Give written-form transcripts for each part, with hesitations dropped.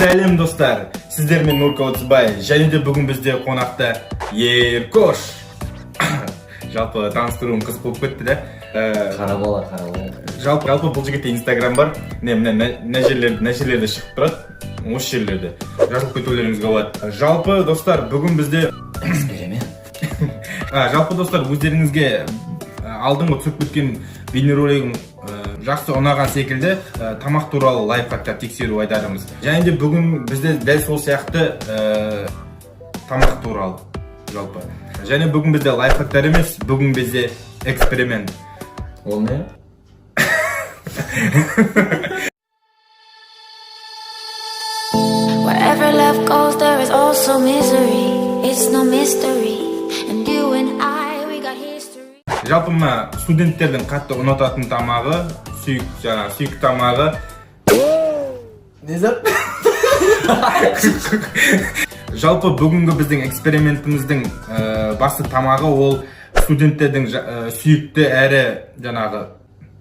Сәлем достар, сіздермен Нурка Отызбай, және де бүгін бізде қонақта Еркош. Жалпы таныстыруым қызық болып кетті де. Қара бала. Жалпы бұл жігітте Инстаграм бар. Мына жерлерде шығып тұрады. Осы жерлерде жазылып кетулеріңізге болады. Жалпы достар, бүгін бізде эксперимент. Жалпы достар, өздеріңізге алдыңғы түсіріп кеткен бейнеролигім жақсы ұнаған секілді тамақ туралы лайфхактар тексеру айтарымыз. Және де бүгін бізде дәл сол сияқты тамақ туралы жалпы. Және бүгін бізде лайфхактар емес, бүгін бізде эксперимент. Ол не? Wherever love goes, there is also misery. It's no mystery. And you and I, we got history. Жалпы мына студенттердің қатты ұнататын тамағы, сүйікті тамағы. Не зат? Жалпы бүгінгі біздің экспериментіміздің басты тамағы ол студенттердің сүйікті әрі жаңағы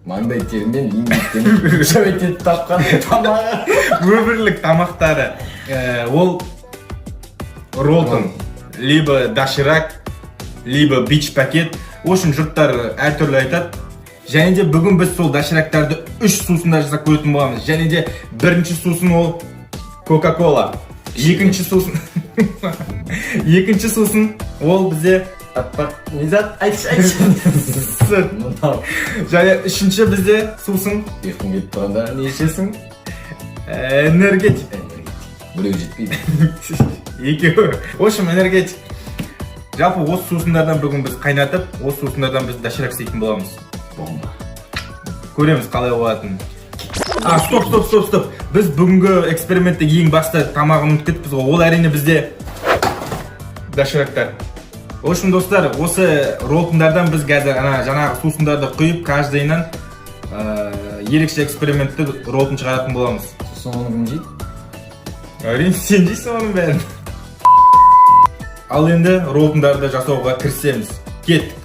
Маңдай терімен еңбектен шабетет тапқан тамағы. өмірлік тамақтары. Ол ролтон, либо доширак, либо бич пакет. Ошын жұрттар әртүрлі айтады. Және де бүгін біз сол доширактарды 3 сусында жасап көретін боламыз. Және де бірінші сусын ол Кока-Кола. Екінші сусын ол бізде Не зат? Айтшы. және үшінші бізде сусын Ұйқым кетіп тұрғанда не ішесің? энергетик. Біреу жетпейді. Екеуі. В общем, энергетик. Жалпы осы сусындардан бүгін біз қайнатып, осы сусындардан біз доширак істейтін боламыз. Бомба. Көреміз қалай болатынын. Стоп. Біз бүгінгі экспериментте ең басты тамағын ұмытып кетіппіз ғой. Ол әрине бізде доширактар. В общем, достар, осы ролтындардан біз қазір жаңағы сусындарды құйып, каждайынан ерекше экспериментті ролтын шығаратын боламыз. Сосын оны кім жейді? Әрине, сен жейсің оның бәрін. Ал енді ролтындарды жасауға кірісеміз. Кеттік.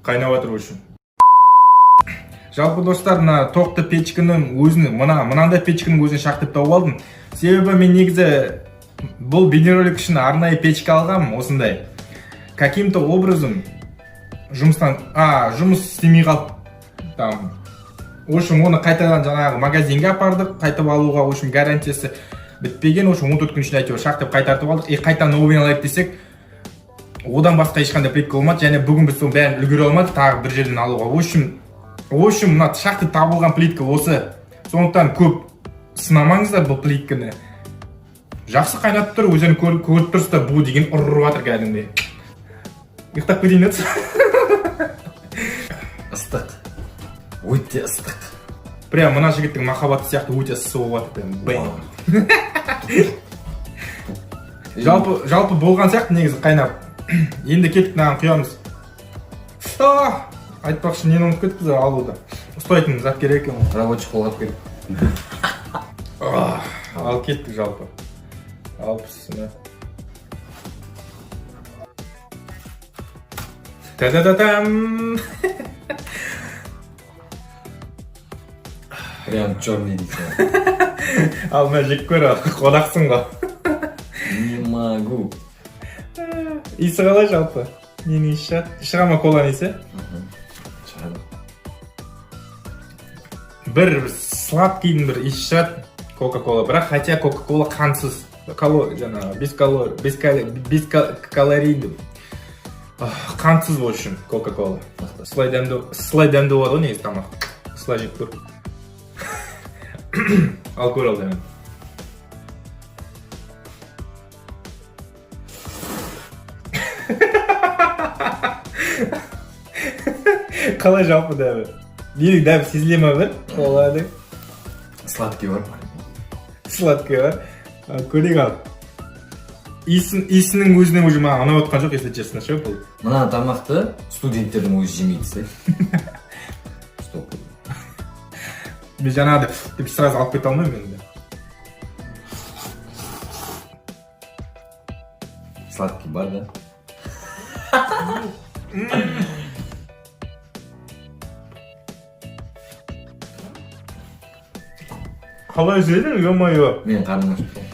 Қайнап жатыр үшін. Жалпы достар, мына тоқты печкінің өзін, мынандай печкінің өзін шақтып тауып алдым. Себебі мен негізі бұл бейнеролик үшін арнайы печка алғам, осындай. Каким-то образом жұмыс істемей қалып. В общем, оны қайтадан жаңағы магазинге апардық, қайтып алуға, в общем, гарантиясы бітпеген, в общем, 14 күн ішінде әйтеуір шақтып қайтартып алдық. Қайта новый алайық десек, одан басқа ешқандай плитка болмады, және бүгін біз соның бәрін үлгере алмадық, тағы бір жерден алуға. В общем, мына шақты табылған плитка осы. Сондықтан көп сынамаңыздар бұл плитканы. Жақсы қайнатып тұр, өздерің көріп тұрсыздар, бұл деген ұрып жатыр кәдімгідей. Ұйықтап кетейін еді. Ыстық. Өте ыстық. Прям мына жігіттің махаббаты сияқты өте ыстық болып жатыр. Жалпы болған сияқты негізі қайнап. Енді кеттік мынаған құямыз. Айтпақшы, нені ұмытып кетіппіз алуда. Ұстайтын зат керек екен. Рабочий қолғап керек. Ал кеттік жалпы. Алпысына. Та-та-та-там! Прям черный дейсің. Ал мына жек көр, қонақсың ғой. Не могу. Иісі қалай жалпы? Нені иіс шығады? Шыға ма коланың иісі? Шығады. Бір сладкийдің бір иісі шығады Кока-Кола. Бірақ хотя Кока-Кола қансыз. Без калорийді. Қантсыз в общем кока-кола. Слай дәмді болады ғой негізі тамақ. Слай жеп көр. Ал көр ал дәмін. Қалай жалпы дәмі? Нелік дәмі сезіле ма бір? Қолады. Сладкий бар. Сладкий бар. Көрейік ал. Исінің өзінен уже маған ұнап отқан жоқ, если честно, ше бұл. Мына тамақты студенттердің өзі жемейді. Стоп. Мен жаңағыда деп сразу алып кете алмаймын енді. Сладкий бар, да? Қалай жедің, ё-моё. Мен қарным ашып тұр.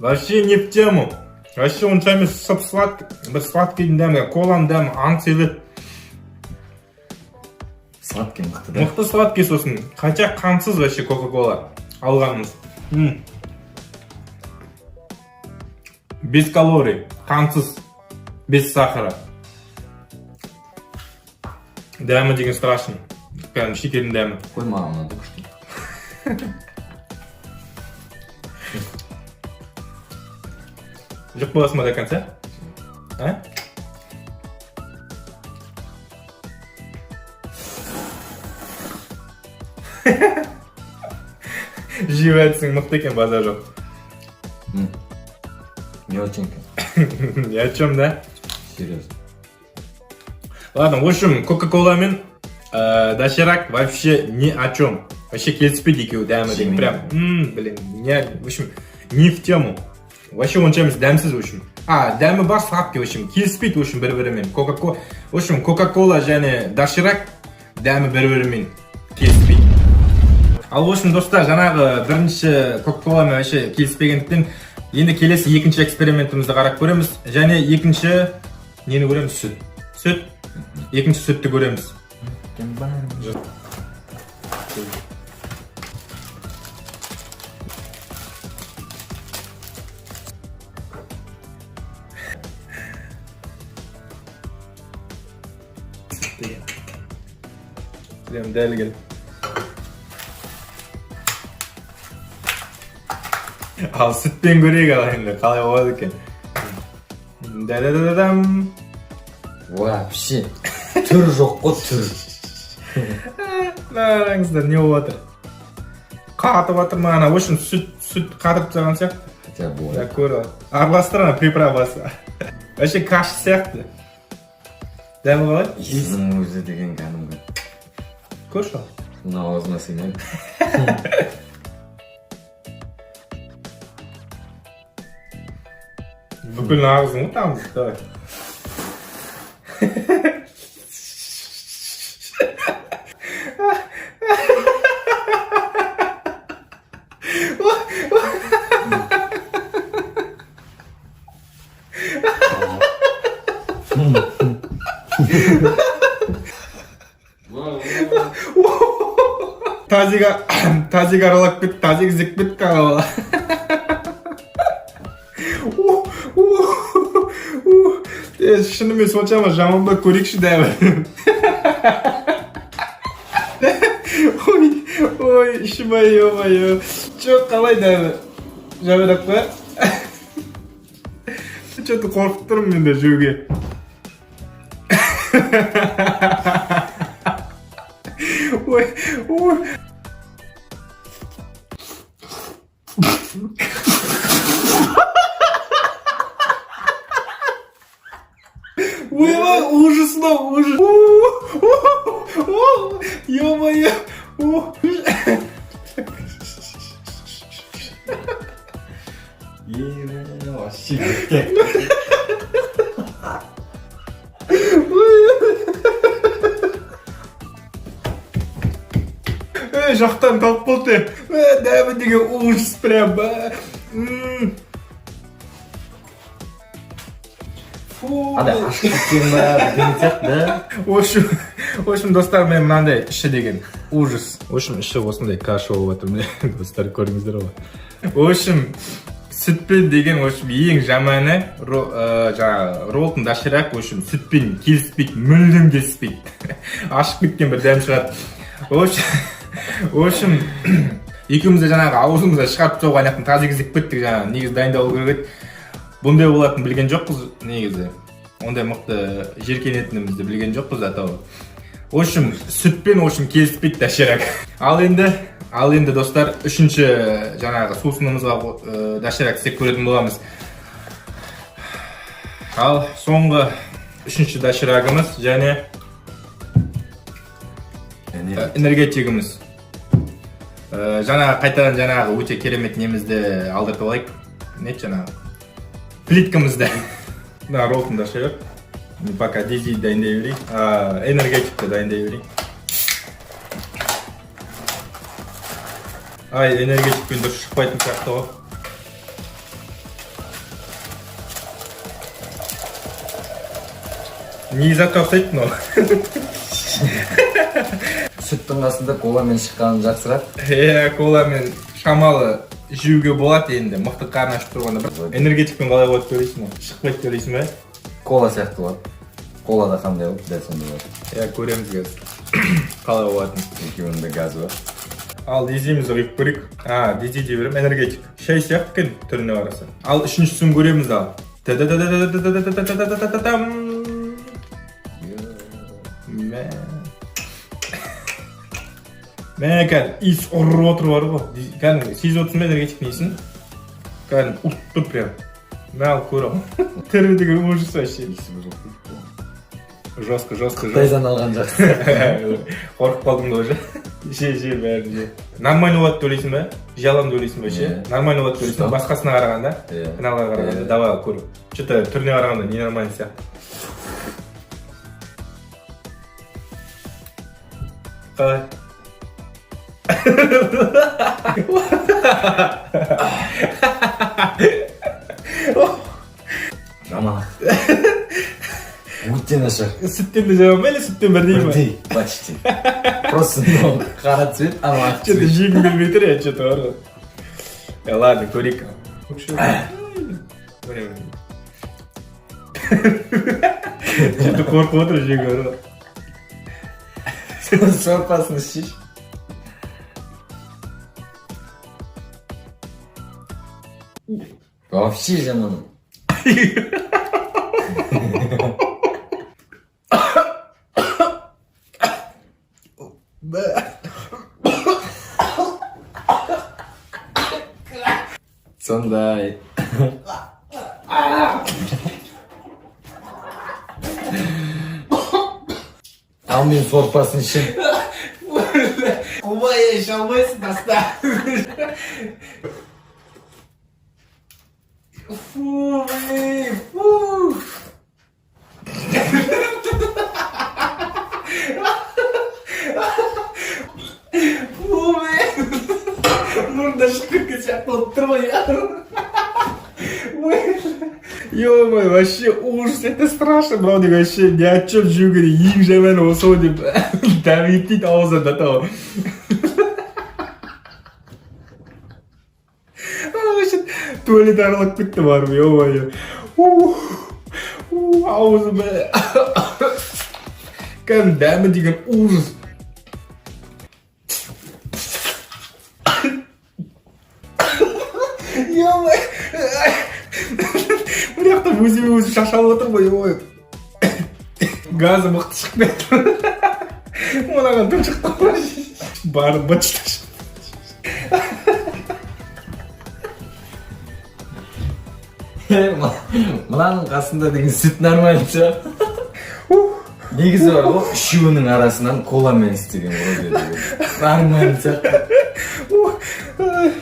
Вообще не в тему. Вообще онша емес сладкий. Бір сладкийдің дәмі, коланың дәмі ант еді. Сладкий мықты, да? Мықты сладкий сосын. Хотя қантсыз вообще кока-кола алғанымыз. Без калорий, қантсыз, без сахара. Дәмі деген страшный. Прям шекердің дәмі. Қой маған ұнады күшті. Жоқ боласың ба до конца? А? Жеп әтсің мықты екен, базар жоқ. Не очень. Ни о чем, да? Серьезно. Ладно, в общем, кока-кола мен доширак вообще ни о чем. Вообще келіспейді екеуі дәмі деген. Прям, блин, в общем, не в тему. Вообще онша емес дәмсіз, в общем. Дәмі бар, сладкий, в общем, келіспейді, в общем, бір-бірімен. В общем, кока-кола және доширак дәмі бір-бірімен келіспейді. Ал, в общем, достар, жаңағы бірінші кока-коламен вообще келіспегендіктен енді келесі екінші экспериментімізді қарап көреміз. Және екінші нені көреміз? Сүт. Сүт. Екінші сүтті көреміз. Прям дәл кел. Ал сүтпен көрейік ал енді қалай болады екен. Да-да-да-дам. Вообще. Түр жоқ қой, түр. Қараңыздар, не болып жатыр? Қатып жатыр ма ана, в общем, сүт қатып тұрған сияқты. Хотя болады. Да, көр ал. Араластыр ана приправасы. Вообще каша сияқты. Дәмі қалай? Иісінің өзі деген кәдімгі. Көрші ал. Мына аузына сыймайды. Бүкіл ağzını ұтамыз. Давай. Тазик аралап кетті, тазик зек кетті қарауыла. Шынымен соншама жаман ба көрейікші дәмі. Ой, ішім-ай, ё-мо-ё. Жоқ, қалай дәмі? Жаманақ па? Что-то қорқып тұрмын мен де жеуге. Ой, ой. Ой, ужас, ужас. Ё-моё. Вообще. Жақтан тауып болды. Дәмі деген ужас прям. Ада ашып кеткен ба деген сияқты, да? В общем, достар, мен мынандай іші деген ужас. В общем, іші осындай каша болып жатыр. Достар, көріңіздер ғой. В общем, сүтпен деген в общем ең жаманы жаңағы роллтың доширак в общем сүтпен келіспейді, мүлдем келіспейді. Ашып кеткен бір дәм шығады. В общем екеуміз де жаңағы аузымызда шығарып тастауға аяқтан таза кезек кеттік, жаңағы негізі дайындалу керек еді. Бұндай болатынын білген жоқпыз негізі. Ондай мықты жеркенетінімізді білген жоқпыз атау. В общем, сүтпен в общем келіспейді доширак. Ал енді достар, үшінші жаңағы сусынымызға доширак істеп көретін боламыз. Ал соңғы үшінші доширагымыз және энергетигіміз. Қайтадан жаңағы өте керемет немізді алдыртып алайық. Не жаңағы? Плиткамызды. Мына роллтың доширак. Пока дизи дайындай берейін. Энергетикті дайындай берейін. Энергетикпен дұрыс шықпайтын сияқты ғой. Не затқа ұқсайды мынау? Сүттің қасында коламен шыққаны жақсырақ. Коламен шамалы жеуге болады енді, мықты қарын ашып тұрғанда. Энергетикпен қалай болады көресің бе? Шықпайды көресің бе? Кола сияқты болады. Колада қандай болады, дәл сондай болады. Көреміз қазір. Қалай болатын. Екеуінің де газы бар. Ал дизимізді қойып көрейік. Дизи дей берем, энергетик. Шай сияқты екен түріне қараса. Ал үшіншісін көреміз ал. Мә кән, иіс ұрып отыр бар ғой. Кән, сезіп отырсын ба энергетик несін? Кән, ұлып тұр прям. Мә ал көрім. Түрі деген ужас вообще. Жестко. Қытайдан алған жақсы. Қорқып қалдым да уже. Же бәрін же. Нормально болады төлейсің бе? Жалам төлейсің бе ше? Нормально болады төлейсің бе? Басқасына қарағанда? Каналға қарағанда? Давай көріп. Что-то түріне қарағанда не нормально сияқты. Қалай? Жаман. Өте нашар. Сүттен де жаман ба или сүттен бірдей ма? Бірдей, почти. Просто қара цвет, ама ақ Что-то цвет. жегім келмей тұр я, что-то бар ғой. Ладно, көрейік. Что-то қорқып отыр жегі бар ғой. Сорпасын шеш. Вообще жаман. Сондай. Ал мен сорпасын ішем. Қубай еш алмайсың таста. Фу, блин, фу. Фу, блин. Мұрында шығып кеткен сияқты болып тұр ғой, я. Ё-моё, вообще ужас, это страшно, мынау деген вообще не о чем жеуге ең жаманы осы ғой деп дәметпейді аузынан да тау. Туалет аралап кетті барып, ё-моё. Аузым кәдімгі дәмі деген ужас. Ё-моё. Бұл жақта өзі шашалып отыр ғой, ой. Газы мықты шығып кетті. Мынаған түн шықты ғой. Барып бытшыта шықты. Мынаның қасында деген сүт нормально шығар. Негізі бар ғой, үшеуінің арасынан коламен істеген ғой деді. Нормально шығар.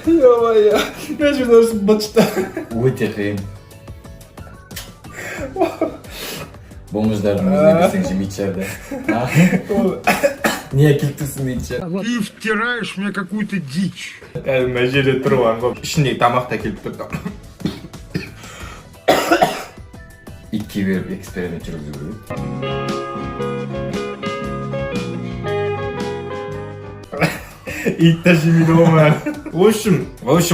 Ё-моё. Мен жерде бытшыта. Өте қиын. Бомждардың өзіне берсең жемейді шығар да. Не әкеліп тұрсың дейді шығар. Ты втираешь мне какую-то дичь. Мына жерде тұрған ғой. Ішіндегі тамақ та келіп тұрды. Итке беріп эксперимент жүргізу керек. Ит та жемейді ғой ма. В общем,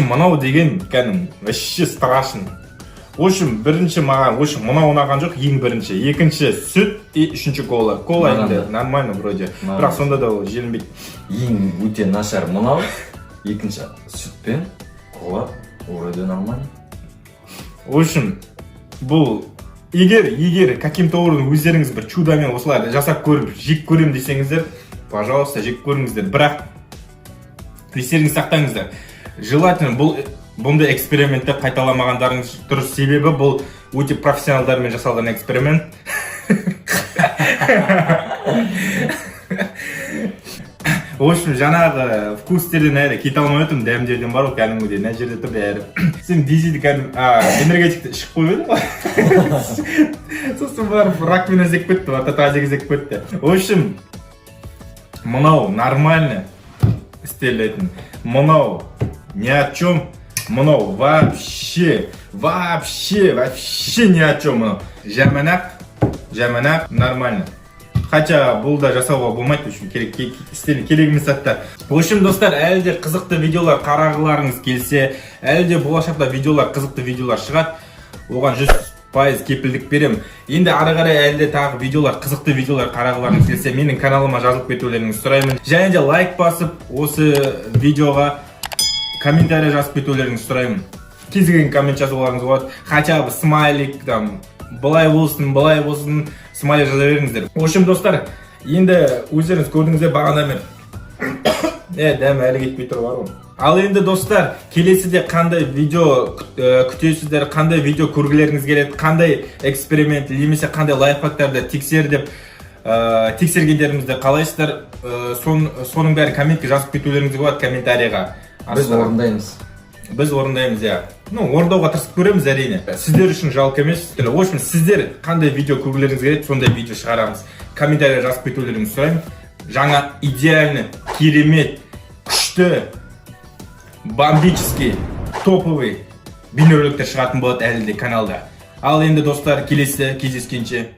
мынау деген кәдімгі вообще страшно. В общем, бірінші маған, мынау ұнаған жоқ, ең бірінші. Екінші сүт, и үшінші кола. Кола енді нормально вроде. Бірақ сонда да ол желінбейді. Ең өте нашар мынау, екінші сүт пен кола вроде нормально. В общем, бұл егер каким-то образом өздеріңіз бір чудамен осылай жасап көріп, жек көрем десеңіздер, пожалуйста, жек көріңіздер. Бірақ естеріңізді сақтаңыздар. Желательно бұндай экспериментті қайталамағандарыңыз дұрыс, себебі бұл өте профессионалдармен жасалған эксперимент. В общем, жаңағы вкустерден әрі кете алмай өтім, дәмдерден бар ол кәдімгідей, мына жерде тұрды әрі. Сен дизиді энергетикті ішіп қойып еді. Сосын барып раковина зек кетті, татазек зек кетті. В общем, мынау нормально істелетін. Мынау ни о чем. Мынау вообще ни о чем. Мынау жаманақ нормально. Хотя бұл да жасауға болмайды, керек емес затта. В общем, достар, әлі де қызықты видеолар қарағыларыңыз келсе, әлі де болашақта қызықты видеолар шығады, оған 100% кепілдік берем. Енді ары қарай әлі де тағы қызықты видеолар қарағыларыңыз келсе, менің каналыма жазылып кетулеріңізді сұраймын. Және де лайк басып, осы видеоға комментарий жазып кетулеріңізді сұраймын. Кез келген коммент жазуларыңыз болады. Хотя бы смайлик, былай болсын, смайлик жаза беріңіздер. В общем, достар, енді өздеріңіз көрдіңіздер бағана мен дәм әлі кетпей тұр бар ғой. Ал енді достар, келесіде қандай видео күтесіздер, қандай видео көргілеріңіз келеді, қандай эксперимент, немесе қандай лайфхактарды тексергендеріңізді қалайсыздар, соның бәрі комментке жазып кетулеріңізге болады, комментарийға. Біз орындаймыз, иә. Орындауға тырысып көреміз әрине. Сіздер үшін жалко емес. В общем, сіздер қандай видео көргілеріңіз келеді, сондай видео шығарамыз. Комментария жазып кетулеріңізді сұраймын. Жаңа идеальный, керемет, күшті, бомбический, топовый бейнероликтер шығатын болады әлі де каналда. Ал енді достар, келесі кездескенше